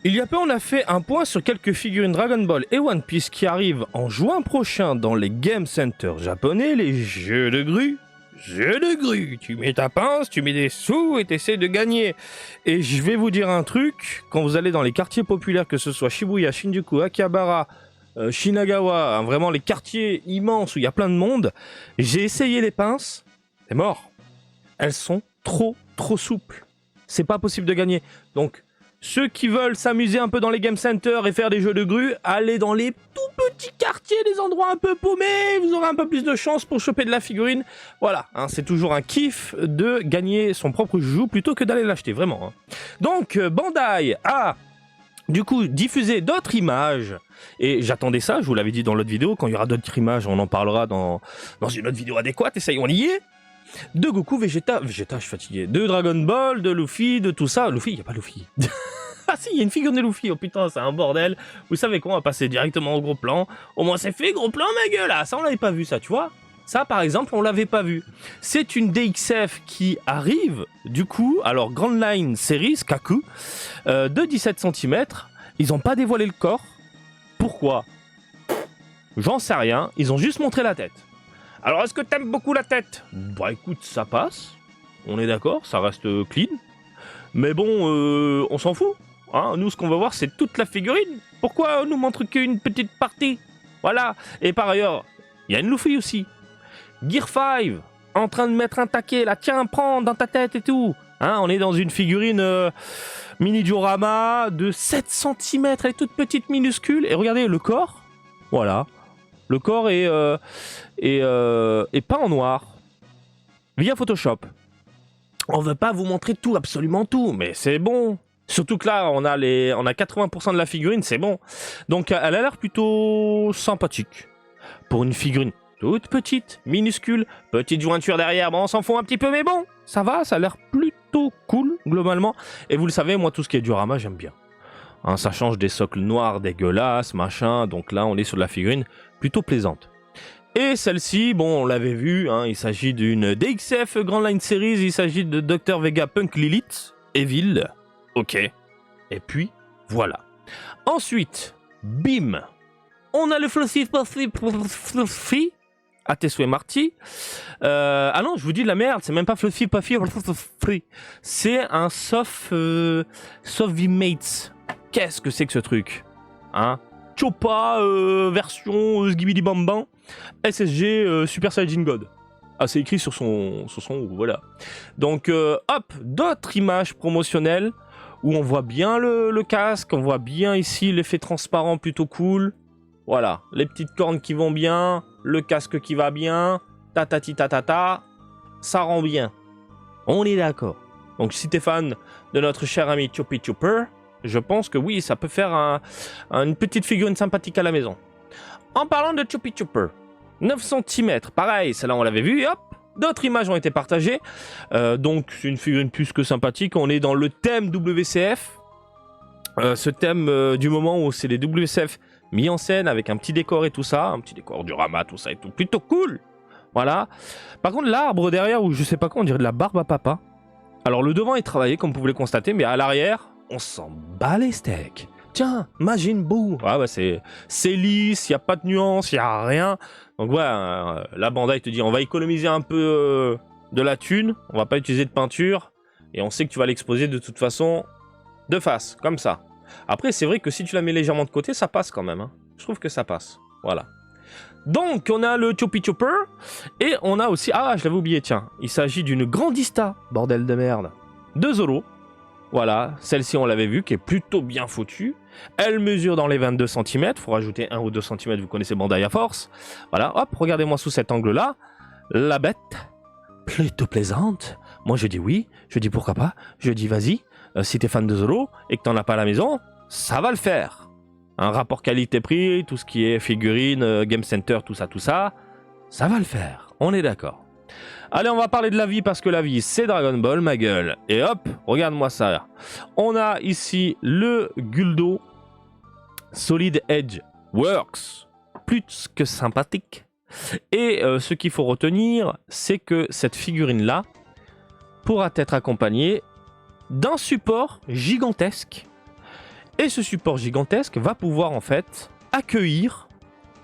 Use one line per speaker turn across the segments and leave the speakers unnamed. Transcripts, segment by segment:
Il y a peu, on a fait un point sur quelques figurines Dragon Ball et One Piece qui arrivent en juin prochain dans les Game Center japonais, les jeux de grue. Jeux de grue, tu mets ta pince, tu mets des sous et t'essaies de gagner. Et je vais vous dire un truc, quand vous allez dans les quartiers populaires, que ce soit Shibuya, Shinjuku, Akihabara, Shinagawa, hein, vraiment les quartiers immenses où il y a plein de monde, j'ai essayé les pinces, c'est mort. Elles sont trop souples. C'est pas possible de gagner. Donc, ceux qui veulent s'amuser un peu dans les game centers et faire des jeux de grue, allez dans les tout petits quartiers, des endroits un peu paumés, vous aurez un peu plus de chance pour choper de la figurine. Voilà, hein, c'est toujours un kiff de gagner son propre joujou plutôt que d'aller l'acheter, vraiment. Hein. Donc, Bandai a du coup diffusé d'autres images, et j'attendais ça, je vous l'avais dit dans l'autre vidéo, quand il y aura d'autres images, on en parlera dans une autre vidéo adéquate, et ça y est, on y est. De Goku, Vegeta, je suis fatigué. De Dragon Ball, de Luffy, de tout ça. Luffy, il n'y a pas Luffy. Ah si, il y a une figure de Luffy. Oh putain, c'est un bordel. Vous savez quoi, on va passer directement au gros plan. Au moins c'est fait, gros plan, ma gueule. Ah, ça, on l'avait pas vu, ça, tu vois. Ça, par exemple, on l'avait pas vu. C'est une DXF qui arrive, du coup, alors Grand Line Series, Kaku, de 17 cm. Ils n'ont pas dévoilé le corps. Pourquoi? J'en sais rien. Ils ont juste montré la tête. Alors, est-ce que t'aimes beaucoup la tête? Bah écoute, ça passe. On est d'accord, ça reste clean. Mais bon, on s'en fout. Hein, nous, ce qu'on va voir, c'est toute la figurine. Pourquoi on nous montre qu'une petite partie? Voilà. Et par ailleurs, il y a une Luffy aussi. Gear 5, en train de mettre un taquet, là. Tiens, prends dans ta tête et tout. Hein, on est dans une figurine mini diorama de 7 cm. Elle est toute petite, minuscule. Et regardez, le corps. Voilà. Le corps est peint en noir via Photoshop. On veut pas vous montrer tout, absolument tout, mais c'est bon. Surtout que là, on a 80% de la figurine, c'est bon. Donc, elle a l'air plutôt sympathique. Pour une figurine toute petite, minuscule, petite jointure derrière, bon, on s'en fout un petit peu, mais bon, ça va, ça a l'air plutôt cool, globalement. Et vous le savez, moi, tout ce qui est diorama, j'aime bien. Hein, ça change des socles noirs dégueulasses, machin. Donc là, on est sur de la figurine plutôt plaisante. Et celle-ci, bon, on l'avait vu, hein, il s'agit d'une DXF Grand Line Series, il s'agit de Dr Vega Punk Lilith, Evil, ok. Et puis, voilà. Ensuite, bim, on a le Fluffy, à tes souhaits Marty. Ah non, je vous dis de la merde, c'est même pas Fluffy, c'est un Soft V-Mates. Qu'est-ce que c'est que ce truc? Hein? Choppa version Zgibidi Bam SSG Super Saiyajin God. Ah, c'est écrit sur son voilà. Donc, hop, d'autres images promotionnelles où on voit bien le casque, on voit bien ici l'effet transparent plutôt cool. Voilà, les petites cornes qui vont bien, le casque qui va bien, tatati tatata, ça rend bien. On est d'accord. Donc, si t'es fan de notre cher ami Choppy Chopper, je pense que oui, ça peut faire une petite figurine sympathique à la maison. En parlant de Choppy Chopper, 9 cm, pareil, celle-là on l'avait vu, hop, d'autres images ont été partagées. Donc c'est une figurine plus que sympathique, on est dans le thème WCF. Ce thème du moment où c'est les WCF mis en scène avec un petit décor et tout ça, un petit décor du Rama, tout ça et tout, plutôt cool. Voilà. Par contre, l'arbre derrière, où je sais pas quoi, on dirait de la barbe à papa. Alors le devant est travaillé, comme vous pouvez le constater, mais à l'arrière, on s'en bat les steaks. Tiens, Majin Buu. Ah bah c'est lisse, il n'y a pas de nuance, il n'y a rien. Donc voilà, la Bandai te dit, on va économiser un peu de la thune, on va pas utiliser de peinture, et on sait que tu vas l'exposer de toute façon de face, comme ça. Après, c'est vrai que si tu la mets légèrement de côté, ça passe quand même. Hein. Je trouve que ça passe. Voilà. Donc, on a le Choppy Chopper, et on a aussi... Ah, je l'avais oublié, tiens. Il s'agit d'une Grandista, bordel de merde, de Zoro. Voilà, celle-ci, on l'avait vu, qui est plutôt bien foutue. Elle mesure dans les 22 cm. Il faut rajouter 1 ou 2 cm, vous connaissez Bandai à force. Voilà, hop, regardez-moi sous cet angle-là. La bête, plutôt plaisante. Moi, je dis oui, je dis pourquoi pas. Je dis vas-y, si t'es fan de Zoro et que t'en as pas à la maison, ça va le faire. Un rapport qualité-prix, tout ce qui est figurine, Game Center, tout ça, ça va le faire. On est d'accord. Allez, on va parler de la vie parce que la vie, c'est Dragon Ball, ma gueule. Et hop, regarde-moi ça. On a ici le Guldo Solid Edge Works. Plus que sympathique. Et ce qu'il faut retenir, c'est que cette figurine-là pourra être accompagnée d'un support gigantesque Et ce support gigantesque va pouvoir en fait accueillir,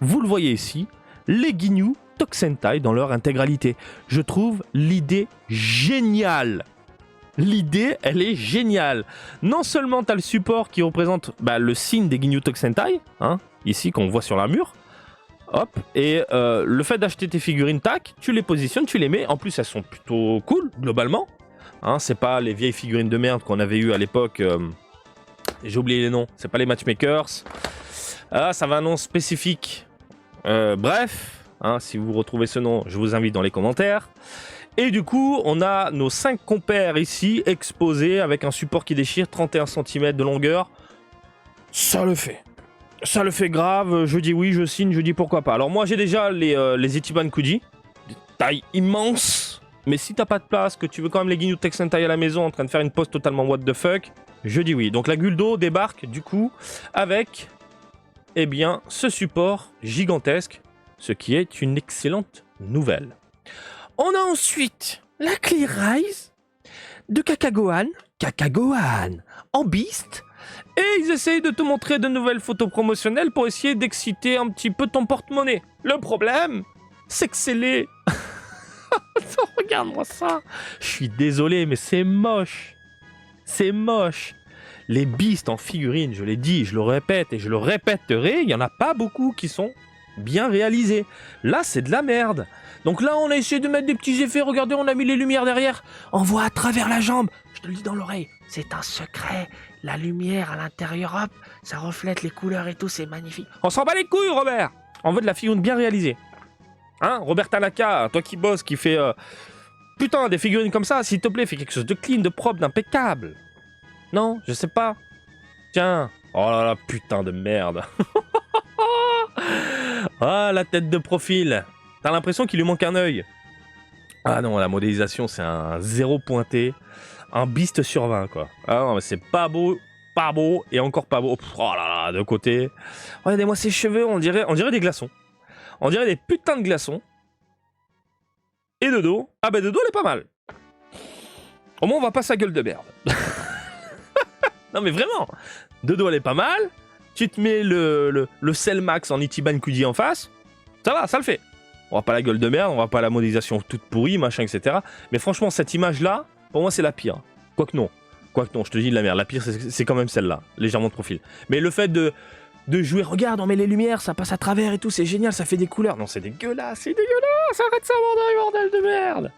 vous le voyez ici, les Ginyu Tokusentai dans leur intégralité. Je trouve l'idée géniale. L'idée, elle est géniale. Non seulement tu as le support qui représente le signe des Ginyu Tokusentai, hein, ici qu'on voit sur l'armure, hop, et le fait d'acheter tes figurines, tac, tu les positionnes, tu les mets. En plus, elles sont plutôt cool, globalement. Hein, c'est pas les vieilles figurines de merde qu'on avait eues à l'époque. J'ai oublié les noms. C'est pas les matchmakers. Ah, ça va un nom spécifique. Bref, hein, si vous retrouvez ce nom, je vous invite dans les commentaires. Et du coup, on a nos 5 compères ici, exposés, avec un support qui déchire, 31 cm de longueur. Ça le fait. Ça le fait grave, je dis oui, je signe, je dis pourquoi pas. Alors moi, j'ai déjà les Ichiban Kuji, de taille immense. Mais si t'as pas de place, que tu veux quand même les Ginyu Tokusentai à la maison en train de faire une pose totalement what the fuck, je dis oui. Donc la Guldo débarque, du coup, avec, eh bien, ce support gigantesque, ce qui est une excellente nouvelle. On a ensuite la Clear Rise de Kakagohan en Beast. Et ils essayent de te montrer de nouvelles photos promotionnelles pour essayer d'exciter un petit peu ton porte-monnaie. Le problème, c'est que c'est les... Regarde-moi ça. Je suis désolé, mais c'est moche. C'est moche. Les Beasts en figurine, je l'ai dit, je le répète et je le répéterai, il n'y en a pas beaucoup qui sont bien réalisés. Là, c'est de la merde. Donc là, on a essayé de mettre des petits effets. Regardez, on a mis les lumières derrière. On voit à travers la jambe. Je te le dis dans l'oreille, c'est un secret. La lumière à l'intérieur, hop, ça reflète les couleurs et tout, c'est magnifique. On s'en bat les couilles, Robert. On veut de la figurine bien réalisée. Hein, Robert Tanaka, toi qui bosses, qui fait... Putain, des figurines comme ça, s'il te plaît, fais quelque chose de clean, de propre, d'impeccable. Non, je sais pas. Tiens. Oh là là, putain de merde. Ah, la tête de profil. T'as l'impression qu'il lui manque un œil. Ah non, la modélisation, c'est un 0 pointé. Un Beast sur 20, quoi. Ah non, mais c'est pas beau, et encore pas beau. Oh là là, de côté. Regardez-moi ses cheveux, on dirait des glaçons. On dirait des putains de glaçons. Et de dos. Ah bah de dos, elle est pas mal. Au moins, on va pas sa gueule de merde. Non mais vraiment. De dos, elle est pas mal. Tu te mets le Cell Max en Ichiban Kuji en face. Ça va, ça le fait. On va pas la gueule de merde, on va pas la modélisation toute pourrie, machin, etc. Mais franchement, cette image-là, pour moi, c'est la pire. Quoique non, je te dis de la merde. La pire, c'est quand même celle-là, légèrement de profil. Mais le fait de jouer, regarde, on met les lumières, ça passe à travers et tout, c'est génial, ça fait des couleurs. Non, c'est dégueulasse, arrête ça, bordel de merde.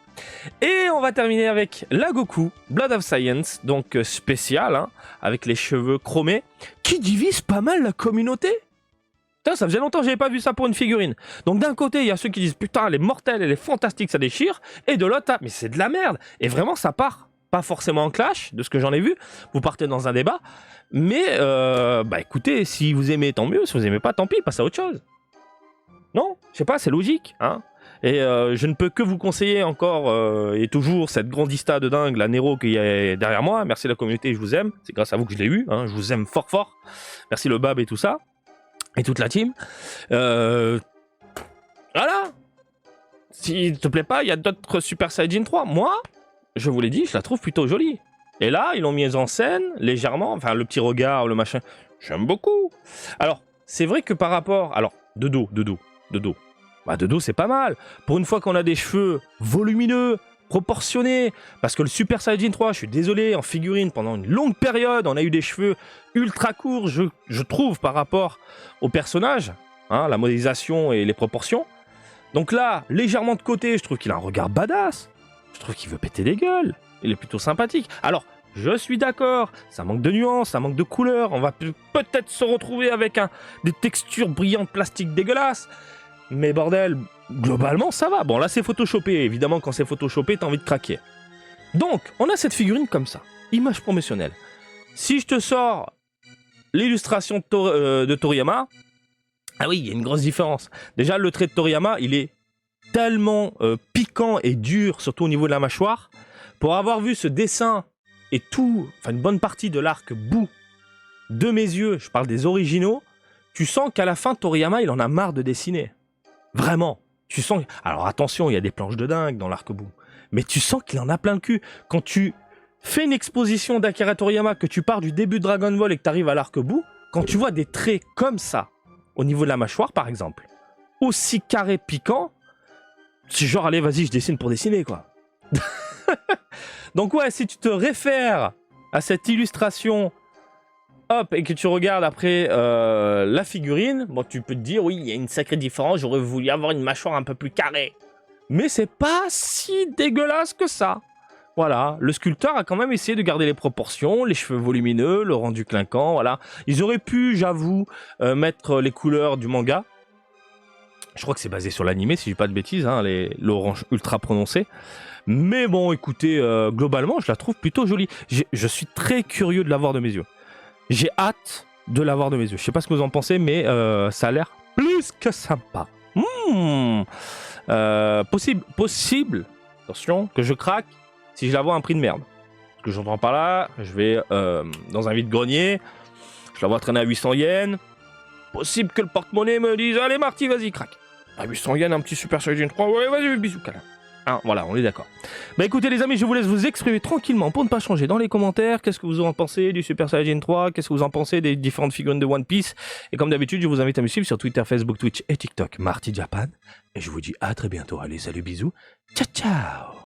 Et on va terminer avec la Goku, Blood of Science, donc spécial, hein, avec les cheveux chromés, qui divise pas mal la communauté. Putain, ça faisait longtemps que j'avais pas vu ça pour une figurine. Donc d'un côté, il y a ceux qui disent putain, elle est mortelle, elle est fantastique, ça déchire, et de l'autre, mais c'est de la merde. Et vraiment, ça part pas forcément en clash, de ce que j'en ai vu. Vous partez dans un débat, mais écoutez, si vous aimez, tant mieux. Si vous aimez pas, tant pis, passez à autre chose. Non, je sais pas, c'est logique, hein. Et je ne peux que vous conseiller encore et toujours cette grandista de dingue, la Nero qu'il y a derrière moi. Merci la communauté, je vous aime. C'est grâce à vous que je l'ai eu, hein. Je vous aime fort fort. Merci le Bab et tout ça. Et toute la team. Voilà. S'il te plaît pas, il y a d'autres Super Saiyajin 3. Moi, je vous l'ai dit, je la trouve plutôt jolie. Et là, ils l'ont mise en scène, légèrement. Enfin, le petit regard, le machin. J'aime beaucoup. Alors, c'est vrai que par rapport... Alors, de dos. Bah, de dos, c'est pas mal. Pour une fois qu'on a des cheveux volumineux, proportionnés. Parce que le Super Saiyajin 3, je suis désolé, en figurine, pendant une longue période, on a eu des cheveux ultra courts, je trouve, par rapport au personnage. Hein, la modélisation et les proportions. Donc là, légèrement de côté, je trouve qu'il a un regard badass. Je trouve qu'il veut péter des gueules. Il est plutôt sympathique. Alors, je suis d'accord, ça manque de nuances, ça manque de couleurs. On va peut-être se retrouver avec des textures brillantes plastiques dégueulasses. Mais bordel, globalement, ça va. Bon, là, c'est photoshopé. Évidemment, quand c'est photoshopé, t'as envie de craquer. Donc, on a cette figurine comme ça. Image promotionnelle. Si je te sors l'illustration de Toriyama... Ah oui, il y a une grosse différence. Déjà, le trait de Toriyama, il est tellement piquant et dur, surtout au niveau de la mâchoire. Pour avoir vu ce dessin et une bonne partie de l'arc bout de mes yeux, je parle des originaux, tu sens qu'à la fin, Toriyama, il en a marre de dessiner. Vraiment. Tu sens... Alors attention, il y a des planches de dingue dans l'arc-bout. Mais tu sens qu'il en a plein le cul. Quand tu Fais une exposition d'Akira Toriyama, que tu pars du début de Dragon Ball et que tu arrives à l'arc-bout. Quand tu vois des traits comme ça, au niveau de la mâchoire par exemple, aussi carré piquant, c'est genre, allez, vas-y, je dessine pour dessiner, quoi. Donc ouais, si tu te réfères à cette illustration, hop, et que tu regardes après la figurine, bon, tu peux te dire, oui, il y a une sacrée différence, j'aurais voulu avoir une mâchoire un peu plus carrée. Mais c'est pas si dégueulasse que ça. Voilà, le sculpteur a quand même essayé de garder les proportions, les cheveux volumineux, le rendu clinquant, voilà. Ils auraient pu, j'avoue, mettre les couleurs du manga. Je crois que c'est basé sur l'animé, si je dis pas de bêtises, hein, l'orange ultra prononcé. Mais bon, écoutez, globalement, je la trouve plutôt jolie. Je suis très curieux de la voir de mes yeux. J'ai hâte de la voir de mes yeux. Je sais pas ce que vous en pensez, mais ça a l'air plus que sympa. Possible, attention, que je craque si je la vois à un prix de merde. Ce que j'entends par là, je vais dans un vide-grenier, je la vois traîner à 800 yens. Possible que le porte-monnaie me dise, allez Marty, vas-y, craque. À 800 yens, un petit Super Saiyan 3, ouais, vas-y, bisous, câlin. Hein, voilà, on est d'accord. Bah écoutez les amis, je vous laisse vous exprimer tranquillement pour ne pas changer dans les commentaires. Qu'est-ce que vous en pensez du Super Saiyan 3? Qu'est-ce que vous en pensez des différentes figurines de One Piece? Et comme d'habitude, je vous invite à me suivre sur Twitter, Facebook, Twitch et TikTok, Marty Japan. Et je vous dis à très bientôt. Allez, salut, bisous. Ciao, ciao.